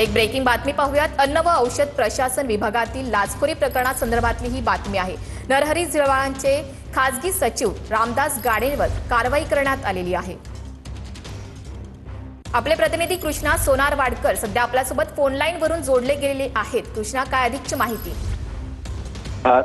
एक ब्रेकिंग बातमी पाहूयात। अन्न व औषध प्रशासन विभागातील लाचखोरी प्रकरणासंदर्भातली ही बातमी आहे। नरहरी झिरवाळांचे खासगी सचिव रामदास गाडेंवर कारवाई करण्यात आलेली आहे। आपले प्रतिनिधी कृष्णा सोनारवाडकर सध्या आपल्यासोबत फोन लाईन वरून जोडले गेलेले आहेत। कृष्णा, काय अधिकची माहिती?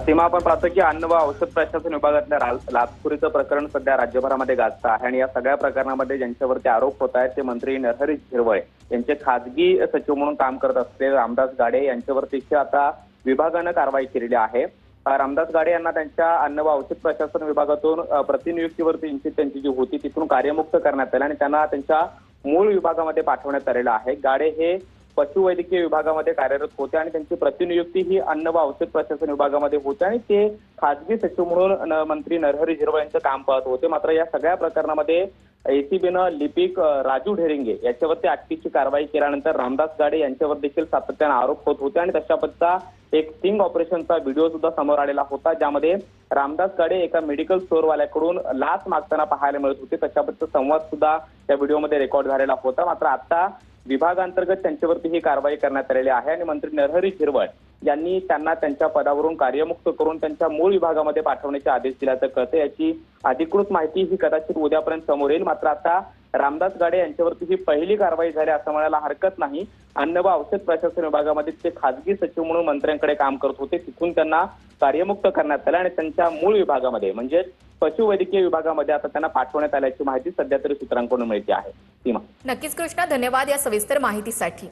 सीमा, आपण पाहतो की अन्न व औषध प्रशासन विभागातल्या लाचखोरीचं प्रकरण सध्या राज्यभरामध्ये गाजतं आहे आणि या सगळ्या प्रकरणामध्ये ज्यांच्यावरती आरोप होत आहेत ते मंत्री नरहरी झिरवळ यांचे खासगी सचिव म्हणून काम करत असलेले रामदास गाडे यांच्यावरती आता विभागानं कारवाई केलेली आहे। रामदास गाडे यांना त्यांच्या अन्न व औषध प्रशासन विभागातून प्रतिनियुक्तीवरती त्यांची जी होती तिथून कार्यमुक्त करण्यात आले आणि त्यांना त्यांच्या मूळ विभागामध्ये पाठवण्यात आलेलं आहे। गाडे हे पशुवैद्यकीय विभागामध्ये कार्यरत होते आणि त्यांची प्रतिनियुक्ती ही अन्न व औषध प्रशासन विभागामध्ये होते आणि ते खासगी सचिव म्हणून मंत्री नरहरी झिरवळ यांचं काम पाहत होते। मात्र या सगळ्या प्रकरणामध्ये एसीबीनं लिपिक राजू ढेरिंगे याच्यावरती अटकेची कारवाई केल्यानंतर रामदास गाडे यांच्यावर देखील सातत्याने आरोप होत होते आणि तशा पद्धतीचा एक स्टिंग ऑपरेशनचा व्हिडिओ सुद्धा समोर आलेला होता, ज्यामध्ये रामदास गाडे एका मेडिकल स्टोअरवाल्याकडून लाच मागताना पाहायला मिळत होते। तशा पद्धतीचा संवाद सुद्धा त्या व्हिडिओमध्ये रेकॉर्ड झालेला होता। मात्र आता विभागांतर्गत त्यांच्यावरती ही कारवाई करण्यात आलेली आहे आणि मंत्री नरहरी झिरवळ यांनी त्यांना त्यांच्या पदावरून कार्यमुक्त करून त्यांच्या मूळ विभागामध्ये पाठवण्याचे आदेश दिल्याचं कळतं। याची अधिकृत माहिती ही कदाचित उद्यापर्यंत समोर येईल। मात्र आता रामदास गाडे यांच्यावरती ही पहिली कारवाई झाली असं म्हणायला हरकत नाही। अन्न व औषध प्रशासन विभागामध्ये ते खासगी सचिव म्हणून मंत्र्यांकडे काम करत होते, तिथून त्यांना कार्यमुक्त करण्यात आलं आणि त्यांच्या मूळ विभागामध्ये म्हणजे पशुवैद्यकीय विभागामध्ये आता त्यांना पाठवण्यात आल्याची माहिती सध्या तरी सूत्रांकडून मिळते आहे। सीमा, नक्कीच कृष्णा, धन्यवाद या सविस्तर माहितीसाठी।